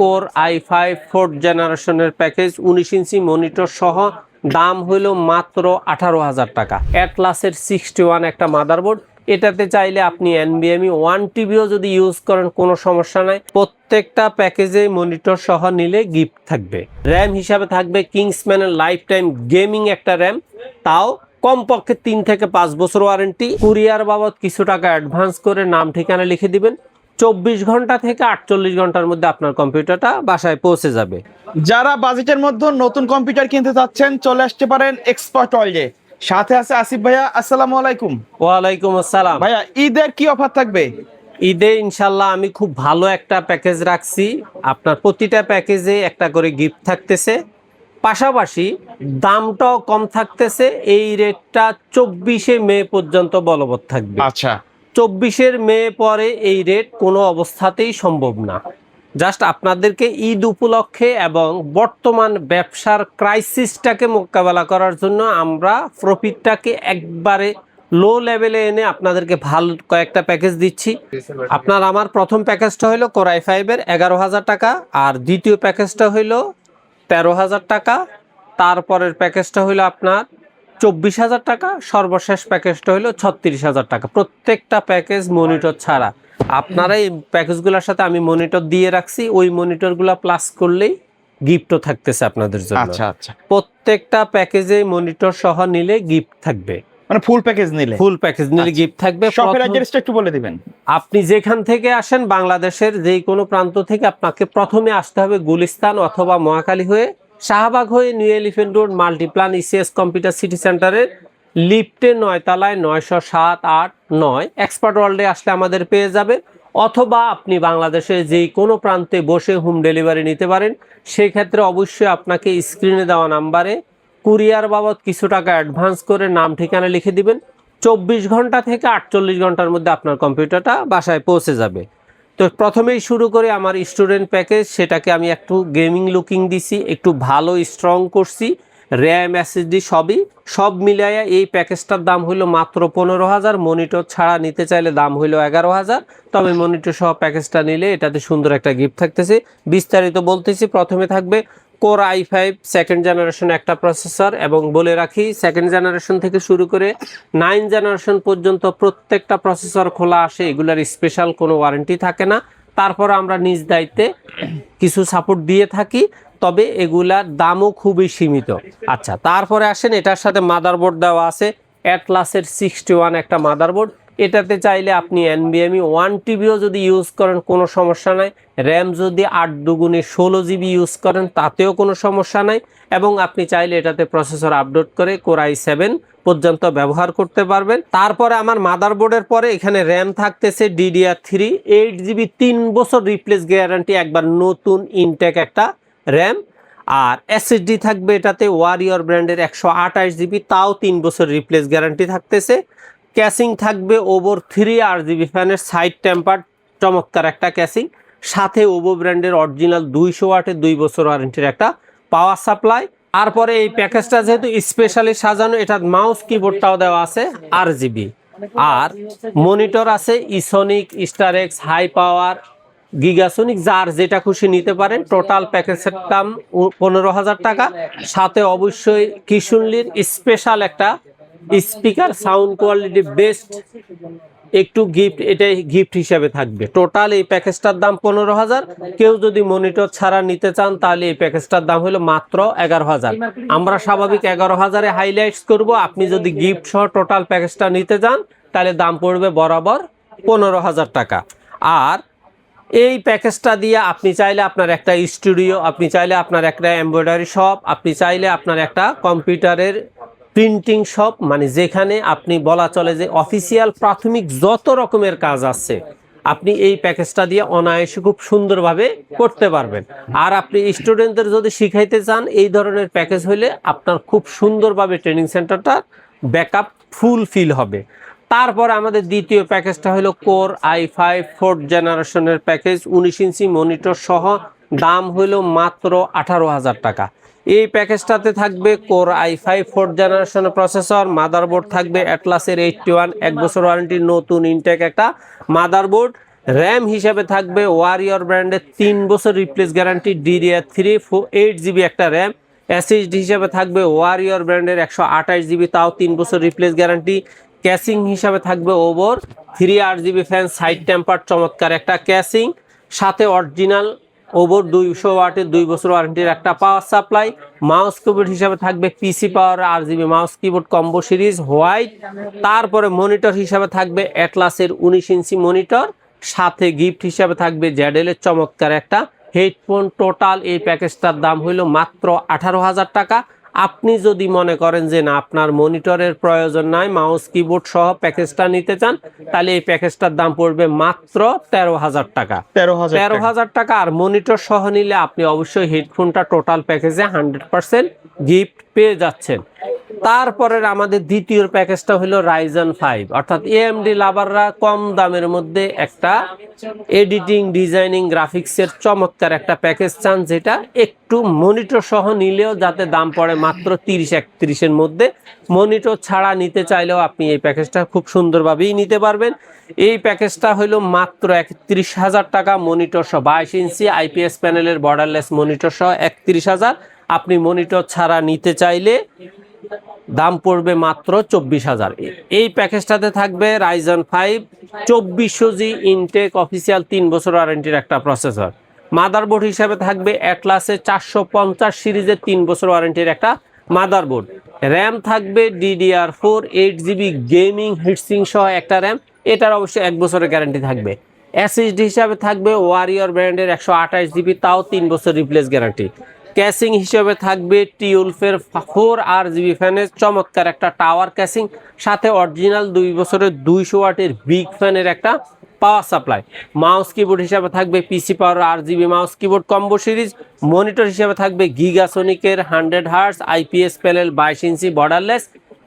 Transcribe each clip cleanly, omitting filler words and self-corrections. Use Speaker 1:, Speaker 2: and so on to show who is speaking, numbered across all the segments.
Speaker 1: Core i5 4th জেনারেশনের package 19 inch monitor সহ দাম হইল মাত্র 18,000 টাকা। অ্যাটলাসের 61 একটা মাদারবোর্ড, এটাতে চাইলে আপনি NVMe 1 TBও যদি ইউজ করেন কোনো সমস্যা নাই। প্রত্যেকটা প্যাকেজে মনিটর সহ নিলে গিফট থাকবে। র্যাম হিসাবে থাকবে কিংসম্যানের লাইফ টাইম গেমিং একটা র্যাম, তাও কমপক্ষে 3 থেকে 5 বছর ওয়ারেন্টি। কুরিয়ার বাবদ কিছু টাকা অ্যাডভান্স করে নাম ঠিকানা লিখে দিবেন, 24 ঘন্টা থেকে 48 ঘন্টার মধ্যে আপনার কম্পিউটারটা বাসায় পৌঁছে যাবে।
Speaker 2: যারা বাজেটের মধ্যে নতুন কম্পিউটার কিনতে চাচ্ছেন চলে আসতে পারেন এক্সপার্ট ওয়ার্ল্ডে। সাথে আছে আসিফ ভাইয়া। আসসালামু আলাইকুম।
Speaker 1: ওয়ালাইকুম আসসালাম
Speaker 2: ভাইয়া, ঈদের কি অফার থাকবে?
Speaker 1: ঈদে ইনশাল্লাহ আমি খুব ভালো একটা প্যাকেজ রাখছি। আপনার প্রতিটা প্যাকেজে একটা করে গিফট থাকতেছে, পাশাপাশি দামটাও কম থাকতেছে। এই রেটটা 24শে মে পর্যন্ত বলবৎ থাকবে।
Speaker 2: আচ্ছা,
Speaker 1: 24 মে পরে এই রেট কোনো অবস্থাতেই সম্ভব না। জাস্ট আপনাদেরকে ঈদ উপলক্ষে এবং বর্তমান ব্যবসার ক্রাইসিসটাকে মোকাবেলা করার জন্য আমরা প্রফিটটাকে একবারে লো লেভেলে এনে আপনাদেরকে ভালো কয়েকটা প্যাকেজ দিচ্ছি। আপনার আমার প্রথম প্যাকেজটা হলো কোর i5 এর 11,000 টাকা, আর দ্বিতীয় প্যাকেজটা হইলো 13,000 টাকা, তারপরের প্যাকেজটা হইলো আপনার 24,000 টাকা, সর্বশেষ প্যাকেজটা হলো 36,000 টাকা। প্রত্যেকটা প্যাকেজ মনিটর ছাড়া। আপনারা এই প্যাকেজগুলোর সাথে আমি মনিটর দিয়ে রাখছি, ওই মনিটরগুলো প্লাস করলেই গিফটও থাকতেছে আপনাদের জন্য।
Speaker 2: আচ্ছা আচ্ছা,
Speaker 1: প্রত্যেকটা প্যাকেজে মনিটর সহ নিলে গিফট থাকবে।
Speaker 2: মানে ফুল প্যাকেজ নিলে?
Speaker 1: ফুল প্যাকেজ নিলে গিফট থাকবে।
Speaker 2: শপের অ্যাড্রেসটা একটু বলে দিবেন।
Speaker 1: আপনি যেখান থেকে আসেন, বাংলাদেশের যেই কোনো প্রান্ত থেকে আপনাকে প্রথমে আসতে হবে গুলিস্তান অথবা মহাখালী হয়ে, শাহবাগ হয়ে new elephant road Multiplan ECS computer city সেন্টারের লিফটে 9 তলায় 907, 8, 9 এক্সপার্ট ওয়ার্ল্ডে আসলে আমাদের পেয়ে যাবে। অথবা আপনি বাংলাদেশের যেই কোনো প্রান্তে বসে হোম ডেলিভারি নিতে পারেন। সেই ক্ষেত্রে অবশ্যই আপনাকে স্ক্রিনে দেওয়া নাম্বারে কুরিয়ার বাবদ কিছু টাকা অ্যাডভান্স করে নাম ঠিকানা লিখে দিবেন, 24 ঘন্টা থেকে 48 ঘন্টার মধ্যে আপনার কম্পিউটারটা বাসায় পৌঁছে যাবে। তো প্রথমেই শুরু করে আমার স্টুডেন্ট প্যাকেজ, সেটাকে আমি একটু গেমিং লুকিং দিছি, একটু ভালো স্ট্রং করছি। র্যাম SSD সব মিলাইয়া এই প্যাকেজটার দাম হইলো মাত্র 15,000। মনিটর ছাড়া নিতে চাইলে দাম হইলো 11,000। তবে মনিটর সহ প্যাকেজটা নিলে এটাতে সুন্দর একটা গিফট থাকতেছে। বিস্তারিত বলতেছি। প্রথমে থাকবে কোর i5 সেকেন্ড জেনারেশন একটা প্রসেসর, এবং বলে রাখি সেকেন্ড জেনারেশন থেকে শুরু করে 9 জেনারেশন পর্যন্ত প্রত্যেকটা প্রসেসর খোলা আসে, এগুলার স্পেশাল কোনো ওয়ারেন্টি থাকে না। তারপর আমরা নিজ দায়িত্বে কিছু সাপোর্ট দিয়ে থাকি, তবে এগুলার দামও খুবই সীমিত। আচ্ছা, তারপরে আসেন এটার সাথে মাদারবোর্ড দেওয়া আছে, অ্যাটলাসের 61 একটা মাদারবোর্ড। এটাতে চাইলে আপনি NVMe 1 TBও যদি ইউজ করেন কোনো সমস্যা নাই। র্যাম যদি 8 দুগুণে 16 GB ইউজ করেন তাতেও কোনো সমস্যা নাই। এবং আপনি চাইলে এটাতে প্রসেসর আপডেট করে কোর i7 পর্যন্ত ব্যবহার করতে পারবেন। তারপরে আমার মাদারবোর্ডের পরে এখানে র্যাম থাকতেছে DDR3 8 GB, 3 বছর রিপ্লেস গ্যারান্টি, একবার নতুন ইনটেক একটা র্যাম। আর SSD থাকবে এটাতে ওয়ারিয়র ব্র্যান্ডের 128 GB, তাও 3 বছর রিপ্লেস গ্যারান্টি থাকতেছে। ক্যাসিং থাকবে ওভোর 3 RGB ফ্যানের সাইড টেম্পার, চমৎকার একটা ক্যাসিং। সাথে ওভো ব্র্যান্ডের অরিজিনাল 200 ওয়াটের 2 বছর ওয়ারেন্টির একটা পাওয়ার সাপ্লাই। তারপরে এই প্যাকেজটা যেহেতু স্পেশালি সাজানো, এটার মাউস কিবোর্ডটাও দেওয়া আছে RGB। আর মনিটর আছে ইসোনিক, স্টারেক্স, হাই পাওয়ার, গিগাসোনিক, যার যেটা খুশি নিতে পারেন। টোটাল প্যাকেজের দাম 15,000 টাকা। সাথে অবশ্যই কিশুনলির স্পেশাল একটা স্পিকার, সাউন্ড কোয়ালিটি বেস্ট একটু গিফট, এটাই গিফট হিসেবে থাকবে। টোটাল এই প্যাকেজটার দাম 15,000। কেউ যদি মনিটর ছাড়া নিতে চান তাহলে এই প্যাকেজটার দাম হলো মাত্র 11,000। আমরা স্বাভাবিক 11,000-এ হাইলাইটস করব। আপনি যদি গিফট সহ টোটাল প্যাকেজটা নিতে চান তাহলে দাম পড়বে বরাবর 15,000 টাকা। আর এই প্যাকেজটা দিয়ে আপনি চাইলে আপনার একটা স্টুডিও, আপনি চাইলে আপনার একটা এমব্রয়ডারি শপ, আপনি চাইলে আপনার একটা কম্পিউটারের প্রিন্টিং শপ, মানে যেখানে আপনি বলা চলে যে অফিসিয়াল প্রাথমিক যত রকমের কাজ আছে আপনি এই প্যাকেজটা দিয়ে অনায়াসে খুব সুন্দরভাবে করতে পারবেন। আর আপনি স্টুডেন্টদের যদি শিখাইতে চান এই ধরনের প্যাকেজ হলে আপনার খুব সুন্দরভাবে ট্রেনিং সেন্টারটা ব্যাকআপ ফুলফিল হবে। তারপর আমাদের দ্বিতীয় প্যাকেজটা হলো কোর i5 4th জেনারেশনের প্যাকেজ, 19 ইঞ্চি মনিটর সহ দাম হলো মাত্র 18,000 টাকা। এই প্যাকেজটাতে থাকবে কোর i5 4th জেনারেশনের প্রসেসর, মাদারবোর্ড থাকবে অ্যাটলাসের 81, 1 বছর ওয়ারেন্টি, নতুন ইনটেক একটা মাদারবোর্ড। র্যাম হিসাবে থাকবে ওয়ারিয়র ব্র্যান্ডের 3 বছর রিপ্লেস গ্যারান্টি, DDR3 8GB একটা র্যাম। এসএসডি হিসাবে থাকবে ওয়ারিয়র ব্র্যান্ডের 128GB, তাও 3 বছর রিপ্লেস গ্যারান্টি। ক্যাসিং হিসাবে থাকবে over 3 RGB fan, side temper চমৎকার একটা ক্যাসিং, সাথে অরিজিনাল ওভার 200 ওয়াটের 2 বছর ওয়ারেন্টির একটা পাওয়ার সাপ্লাই। মাউস কিবোর্ড হিসাবে থাকবে পিসি পাওয়ার RGB mouse keyboard combo series white. তারপরে মনিটর হিসাবে থাকবে অ্যাটলাসের 19 ইঞ্চি মনিটর, সাথে গিফট হিসাবে থাকবে ZL এর চমৎকার একটা হেডফোন। টোটাল এই প্যাকেজটার দাম হইল মাত্র 18,000 টাকা। আপনি যদি মনে করেন যে না, আপনার মনিটরের প্রয়োজন নাই, মাউস কিবোর্ড সহ প্যাকেজটা নিতে চান, তাহলে এই প্যাকেজটার দাম পড়বে মাত্র 13,000 টাকা। 13,000 টাকা। আর মনিটর সহ নিলে আপনি অবশ্যই হেডফোনটা টোটাল প্যাকেজে 100% গিফট পেয়ে যাচ্ছেন। তারপরে আমাদের দ্বিতীয় প্যাকেজটা হলো Ryzen 5, অর্থাৎ AMD লাভাররা কম দামের মধ্যে একটা এডিটিং, ডিজাইনিং, গ্রাফিক্সের চমৎকার একটা প্যাকেজ চান, যেটা একটু মনিটর সহ নিলেও যাতে দাম পড়ে মাত্র 30-31-এর মধ্যে। মনিটর ছাড়া নিতে চাইলেও আপনি এই প্যাকেজটা খুব সুন্দরভাবেই নিতে পারবেন। এই প্যাকেজটা হলো মাত্র 31,000 টাকা। মনিটর সহ 22 ইঞ্চি IPS প্যানেলের বর্ডারলেস মনিটর সহ 31,000। আপনি মনিটর ছাড়া নিতে চাইলে দাম পড়বে মাত্র 24,000। এই প্যাকেজটাতে থাকবে Ryzen 5 2400G ইনটেক অফিসিয়াল 3 বছর ওয়ারেন্টির একটা প্রসেসর। মাদারবোর্ড হিসাবে থাকবে অ্যাটলাসের 450 সিরিজের 3 বছর ওয়ারেন্টির একটা মাদারবোর্ড। র্যাম থাকবে DDR4 8GB গেমিং হিটসিং সহ একটা র্যাম, এটার অবশ্যই 1 বছরের গ্যারান্টি থাকবে। এসএসডি হিসাবে থাকবে ওয়ারিয়র ব্র্যান্ডের 128GB, তাও 3 বছর রিপ্লেস গ্যারান্টি। ক্যাসিং হিসেবে থাকবে টিউলফের 4 RGB ফ্যানের চমৎকার একটা টাওয়ার ক্যাসিং, সাথে অরিজিনাল 2 বছরের 200 ওয়াটের বিগ ফ্যানের একটা পাওয়ার সাপ্লাই। মাউস কিবোর্ড হিসাবে থাকবে পিসি পাওয়ার RGB mouse keyboard combo series. Monitor হিসাবে থাকবে গিগাসোনিকের 100Hz IPS প্যানেল 22 ইঞ্চি বর্ডারলেস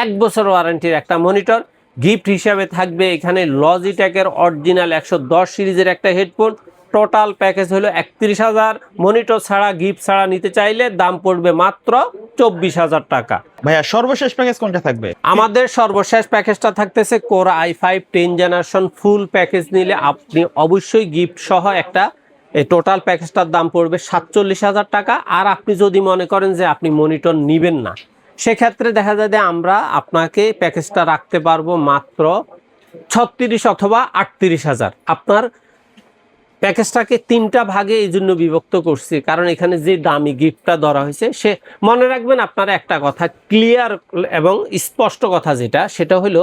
Speaker 1: 1 বছর ওয়ারেন্টির একটা মনিটর। গিফট হিসাবে থাকবে এখানে লজিটেকের অরিজিনাল 110 সিরিজের একটা হেডফোন। টোটাল প্যাকেজ হলো 31,000। মনিটর ছাড়া, গিফট ছাড়া নিতে চাইলে দাম পড়বে মাত্র 24,000 টাকা।
Speaker 2: ভাইয়া সর্বশেষ প্যাকেজ কোনটা থাকবে?
Speaker 1: আমাদের সর্বশেষ প্যাকেজটা থাকতেছে Core i5 10 generation full package নিলে আপনি অবশ্যই গিফট সহ একটা, এই টোটাল প্যাকেজটার দাম পড়বে 47,000 টাকা। আর আপনি যদি মনে করেন যে আপনি মনিটর নিবেন না, সেক্ষেত্রে দেখা যায় যে আমরা আপনাকে প্যাকেজটা রাখতে পারবো মাত্র 36 অথবা 38,000। আপনার প্যাকেজটাকে 3টা ভাগে এই জন্য বিভক্ত করছি, কারণ এখানে যে দামি গিফটটা ধরা হয়েছে, সে মনে রাখবেন আপনারা একটা কথা ক্লিয়ার এবং স্পষ্ট কথা, সেটা হলো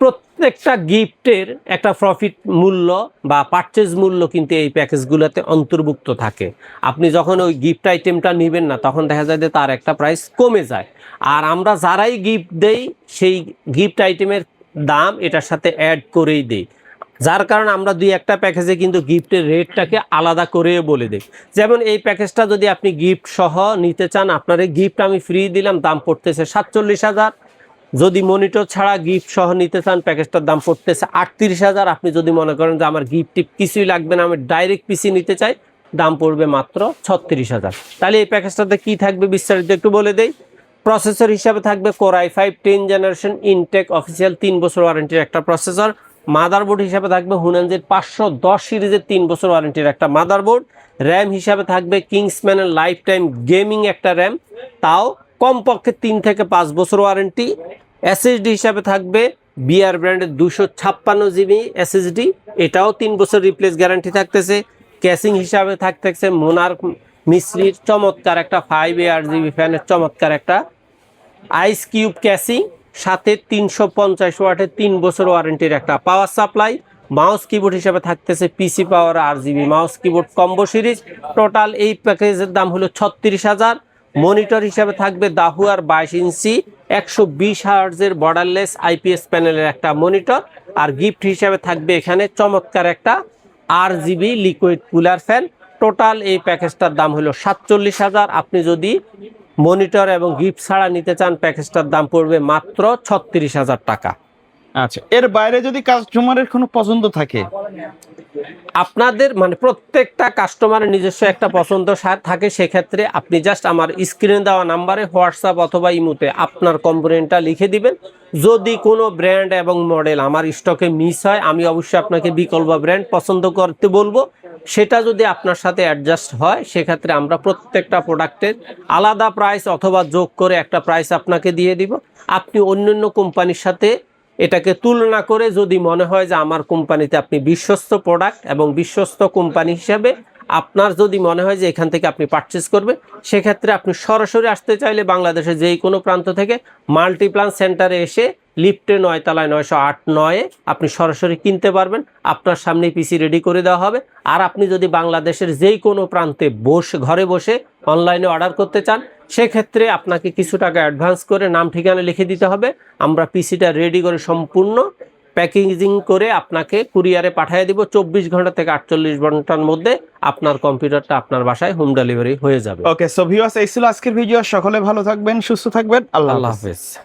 Speaker 1: প্রত্যেকটা গিফটের একটা প্রফিট মূল্য বা পারচেজ মূল্য কিন্তু এই প্যাকেজগুলোতে অন্তর্ভুক্ত থাকে। আপনি যখন ওই গিফট আইটেমটা নেবেন না, তখন দেখা যায় যে তার একটা প্রাইস কমে যায়। আর আমরা যারাই গিফট দেই, সেই গিফট আইটেমের দাম এটার সাথে অ্যাড করেই দেই, যার কারণে আমরা 2-1টা প্যাকেজে কিন্তু গিফটের রেটটাকে আলাদা করে বলে দিই। যেমন এই প্যাকেজটা যদি আপনি গিফট সহ নিতে চান, আপনার এই গিফট আমি ফ্রি দিলাম, দাম পড়তেছে 47,000। যদি মনিটর ছাড়া গিফট সহ নিতে চান, প্যাকেজটার দাম পড়তেছে 38,000। আপনি যদি মনে করেন যে আমার গিফট টিপ কিছুই লাগবে না, আমি ডাইরেক্ট পিসি নিতে চাই, দাম পড়বে মাত্র 36,000। তাহলে এই প্যাকেজটাতে কি থাকবে বিস্তারিত একটু বলে দেই। প্রসেসর হিসাবে থাকবে Core i5 10 generation intact official 3 বছর ওয়ারেন্টির একটা প্রসেসর। মাদারবোর্ড হিসাবে থাকবে হুনানজির 510 সিরিজের 3 বছর ওয়ারেন্টির একটা মাদারবোর্ড। র্যাম হিসাবে থাকবে কিংসম্যানের লাইফ টাইম গেমিং একটা র্যাম, তাও কমপক্ষে 3 থেকে 5 বছর ওয়ারেন্টি। এসএসডি হিসাবে থাকবে বিআর ব্র্যান্ডের 256GB এসএসডি, এটাও 3 বছর রিপ্লেস গ্যারান্টি থাকতেছে। ক্যাসিং হিসাবে থাকতেছে মোনার্ক মিস্ত্রির চমৎকার একটা 5 ফ্যানের চমৎকার একটা আইস কিউব ক্যাসিং, সাথে 350 ওয়াটের 3 বছর ওয়ারেন্টির একটা পাওয়ার সাপ্লাই। মাউস কিবোর্ড হিসাবে থাকতেছে পিসি পাওয়ার RGB mouse keyboard combo series. Total এই প্যাকেজের দাম হলো 36,000। মনিটর হিসাবে থাকবে দাহুয়ার 22 ইঞ্চি 120 হার্টজের বর্ডারলেস IPS প্যানেলের একটা মনিটর। আর গিফট হিসাবে থাকবে এখানে চমৎকার একটা RGB liquid cooler fan. Total এই প্যাকেজটার দাম হলো 47,000। আপনি যদি মনিটর এবং গিফট ছাড়া নিতে চান, প্যাকেজটার দাম পড়বে মাত্র 36,000 টাকা।
Speaker 2: আচ্ছা, এর বাইরে যদি কাস্টমারের কোনো পছন্দ থাকে,
Speaker 1: আপনাদের মানে প্রত্যেকটা কাস্টমারের নিজস্ব একটা পছন্দ থাকে, সেক্ষেত্রে আপনি জাস্ট আমার স্ক্রিনে দেওয়া নাম্বারে হোয়াটসঅ্যাপ অথবা ইমোতে আপনার কম্পোনেন্টটা লিখে দিবেন। যদি কোনো ব্র্যান্ড এবং মডেল আমার স্টকে মিস হয়, আমি অবশ্যই আপনাকে বিকল্প ব্র্যান্ড পছন্দ করতে বলবো। সেটা যদি আপনার সাথে অ্যাডজাস্ট হয়, সেক্ষেত্রে আমরা প্রত্যেকটা প্রোডাক্টের আলাদা প্রাইস অথবা যোগ করে একটা প্রাইস আপনাকে দিয়ে দিব। আপনি অন্যান্য কোম্পানির সাথে এটাকে তুলনা করে যদি মনে হয় যে আমার কোম্পানিতে আপনি বিশ্বস্ত প্রোডাক্ট এবং বিশ্বস্ত কোম্পানি হিসাবে আপনার যদি মনে হয় যে এখান থেকে আপনি পারচেস করবেন, সেক্ষেত্রে আপনি সরাসরি আসতে চাইলে বাংলাদেশের যেই কোনো প্রান্ত থেকে মাল্টিপ্লান সেন্টারে এসে লিফটে 9 তলায় 908-9-এ আপনি সরাসরি কিনতে পারবেন। আপনার সামনে পিসি রেডি করে দেওয়া হবে। আর আপনি যদি বাংলাদেশের যেই কোনো প্রান্তে ঘরে বসে অনলাইনে অর্ডার করতে চান, সেক্ষেত্রে আপনাকে কিছু টাকা অ্যাডভান্স করে নাম ঠিকানা লিখে দিতে হবে। আমরা পিসিটা রেডি করে সম্পূর্ণ প্যাকেজিং করে আপনাকে কুরিয়ারে পাঠিয়ে দিব। 24 ঘন্টা থেকে 48 ঘন্টার মধ্যে আপনার কম্পিউটারটা আপনার বাসায় হোম ডেলিভারি হয়ে যাবে।
Speaker 2: ওকে, সো ভিউয়ার্স, এই ছিল আজকের ভিডিও। সকলে ভালো থাকবেন, সুস্থ থাকবেন। আল্লাহ
Speaker 1: আল্লাহ
Speaker 2: হাফেজ।
Speaker 1: হাফেজ।